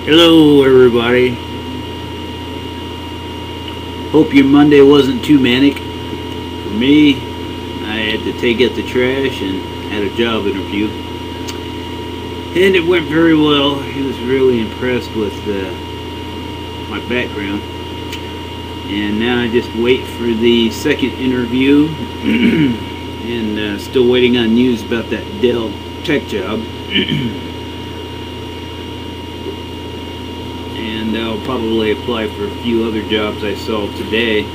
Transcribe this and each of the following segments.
Hello everybody. Hope your Monday wasn't too manic. For me, I had to take out the trash and had a job interview. And it went very well. He was really impressed with my background. And now I just wait for the second interview. And still waiting on news about that Dell tech job. And I'll probably apply for a few other jobs I saw today.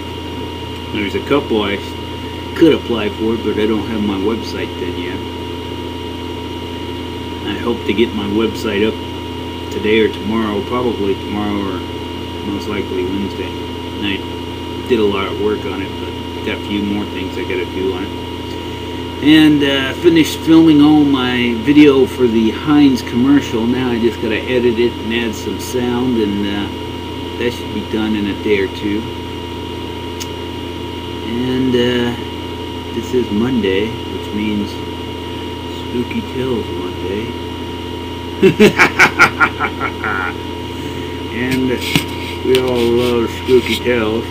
There's a couple I could apply for, but I don't have my website done yet. I hope to get my website up today or tomorrow, probably tomorrow or most likely Wednesday. And I did a lot of work on it, but got a few more things I gotta do on it. And finished filming all my video for the Heinz commercial. Now I just gotta edit it and add some sound, and that should be done in a day or two. And this is Monday, which means Spooky Tales Monday. And we all love spooky tales.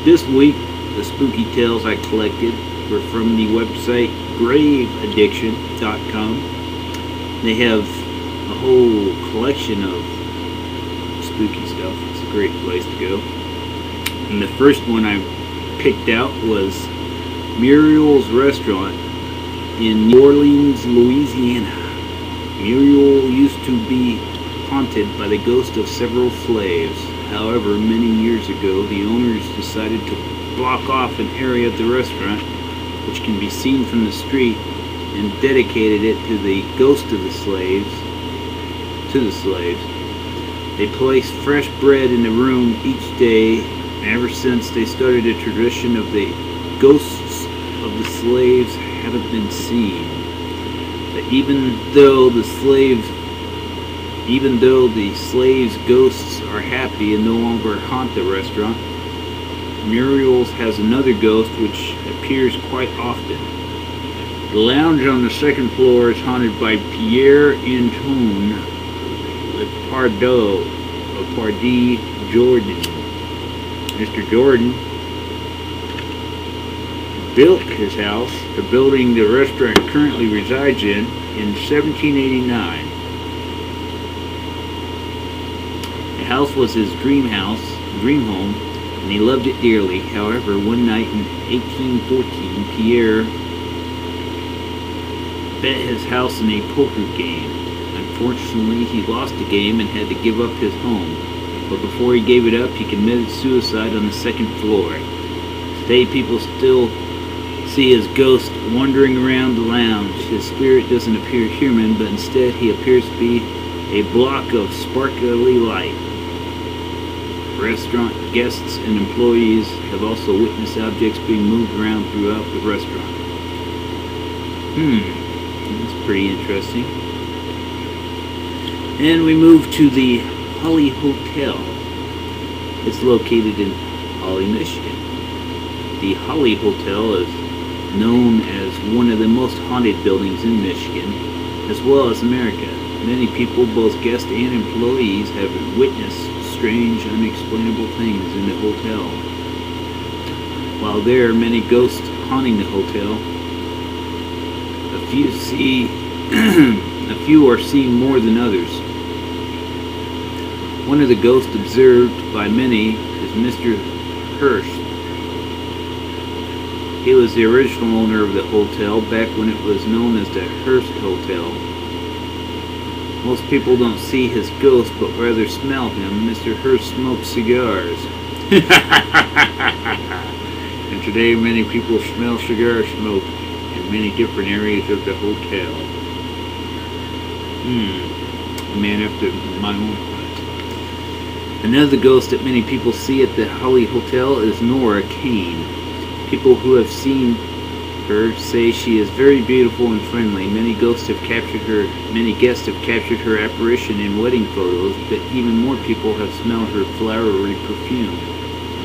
This week, the spooky tales I collected were from the website graveaddiction.com. They have a whole collection of spooky stuff. It's a great place to go. And the first one I picked out was Muriel's Restaurant in New Orleans, Louisiana. Muriel used to be haunted by the ghost of several slaves. However, many years ago, the owners decided to block off an area of the restaurant, which can be seen from the street, and dedicated it to the ghost of the slaves. They placed fresh bread in the room each day, and ever since they started a tradition of the ghosts of the slaves haven't been seen. But even though the slaves' ghosts are happy and no longer haunt the restaurant, Muriel's has another ghost which appears quite often. The lounge on the second floor is haunted by Pierre Antoine Pardee Jordan. Mr. Jordan built his house, the building the restaurant currently resides in 1789. The house was his dream home, and he loved it dearly. However, one night in 1814, Pierre bet his house in a poker game. Unfortunately, he lost the game and had to give up his home. But before he gave it up, he committed suicide on the second floor. Today, people still see his ghost wandering around the lounge. His spirit doesn't appear human, but instead he appears to be a block of sparkly light. Restaurant guests and employees have also witnessed objects being moved around throughout the restaurant. That's pretty interesting. And we move to the Holly Hotel. It's located in Holly, Michigan. The Holly Hotel is known as one of the most haunted buildings in Michigan, as well as America. Many people, both guests and employees, have witnessed strange, unexplainable things in the hotel. While there are many ghosts haunting the hotel, a few are seen more than others. One of the ghosts observed by many is Mr. Hurst. He was the original owner of the hotel back when it was known as the Hearst Hotel. Most people don't see his ghost, but rather smell him. Mr. Hearst smokes cigars. And today many people smell cigar smoke in many different areas of the hotel. A man after my own heart. Another ghost that many people see at the Holly Hotel is Nora Kane. People who have seen her say she is very beautiful and friendly. Many guests have captured her apparition in wedding photos, but even more people have smelled her flowery perfume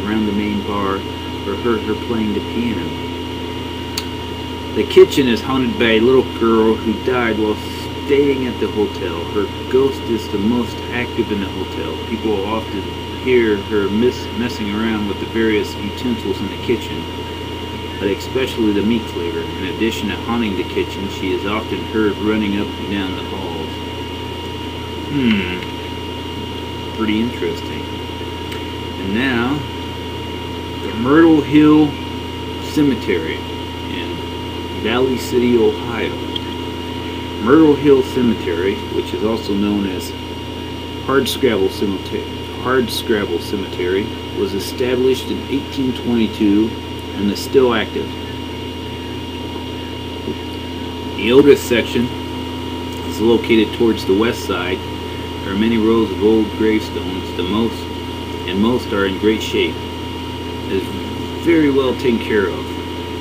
around the main bar or heard her playing the piano. The kitchen is haunted by a little girl who died while staying at the hotel. Her ghost is the most active in the hotel. People often hear her messing around with the various utensils in the kitchen, but especially the meat cleaver. In addition to haunting the kitchen, she is often heard running up and down the halls. Pretty interesting. And now, the Myrtle Hill Cemetery in Valley City, Ohio. Myrtle Hill Cemetery, which is also known as Hardscrabble Cemetery, was established in 1822 and is still active. The oldest section is located towards the west side. There are many rows of old gravestones. Most are in great shape. It is very well taken care of.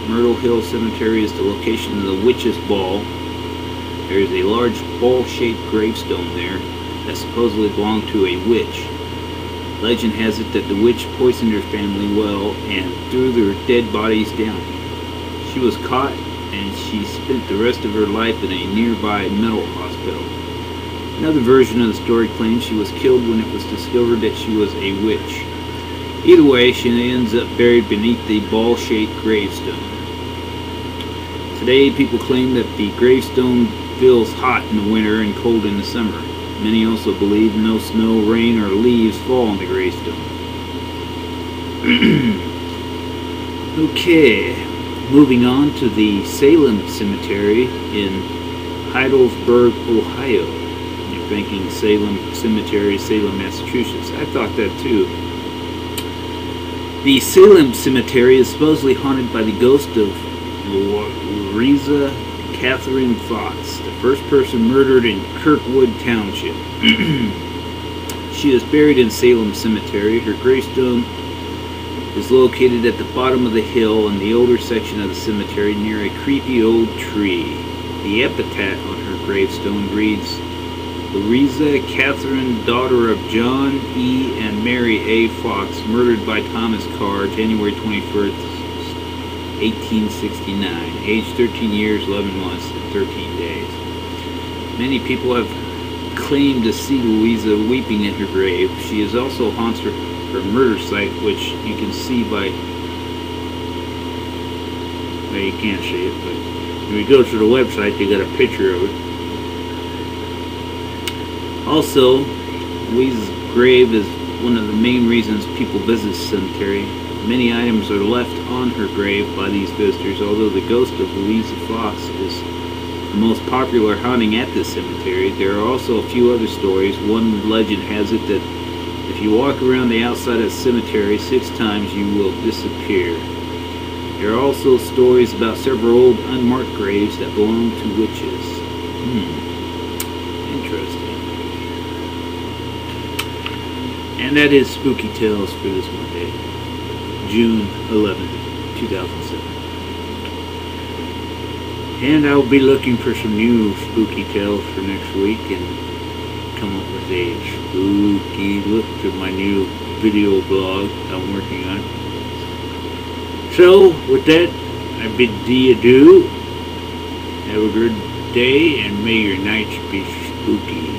Myrtle Hill Cemetery is the location of the Witch's Ball. There is a large ball-shaped gravestone there that supposedly belonged to a witch. Legend has it that the witch poisoned her family well and threw their dead bodies down. She was caught and she spent the rest of her life in a nearby mental hospital. Another version of the story claims she was killed when it was discovered that she was a witch. Either way, she ends up buried beneath the ball-shaped gravestone. Today, people claim that the gravestone feels hot in the winter and cold in the summer. Many also believe no snow, rain, or leaves fall on the gravestone. Okay, moving on to the Salem Cemetery in Heidelberg, Ohio. You're thinking Salem Cemetery, Salem, Massachusetts. I thought that too. The Salem Cemetery is supposedly haunted by the ghost of Louisa Catherine Fox, the first person murdered in Kirkwood Township. She is buried in Salem Cemetery. Her gravestone is located at the bottom of the hill in the older section of the cemetery near a creepy old tree. The epitaph on her gravestone reads, Louisa Catherine, daughter of John E. and Mary A. Fox, murdered by Thomas Carr, January 21st, 1869, aged 13 years, 11 months, and 13 days. Many people have claimed to see Louisa weeping at her grave. She is also haunts her murder site, which you can see by, well, you can't see it, but when you go to the website, they got a picture of it. Also, Louisa's grave is one of the main reasons people visit the cemetery. Many items are left on her grave by these visitors, although the ghost of Louisa Fox is the most popular haunting at this cemetery. There are also a few other stories. One legend has it that if you walk around the outside of the cemetery 6 times, you will disappear. There are also stories about several old unmarked graves that belong to witches. Interesting. And that is Spooky Tales for this Monday, June 11th, 2007. And I'll be looking for some new spooky tales for next week and come up with a spooky look to my new video blog I'm working on. So, with that, I bid thee adieu. Have a good day and may your nights be spooky.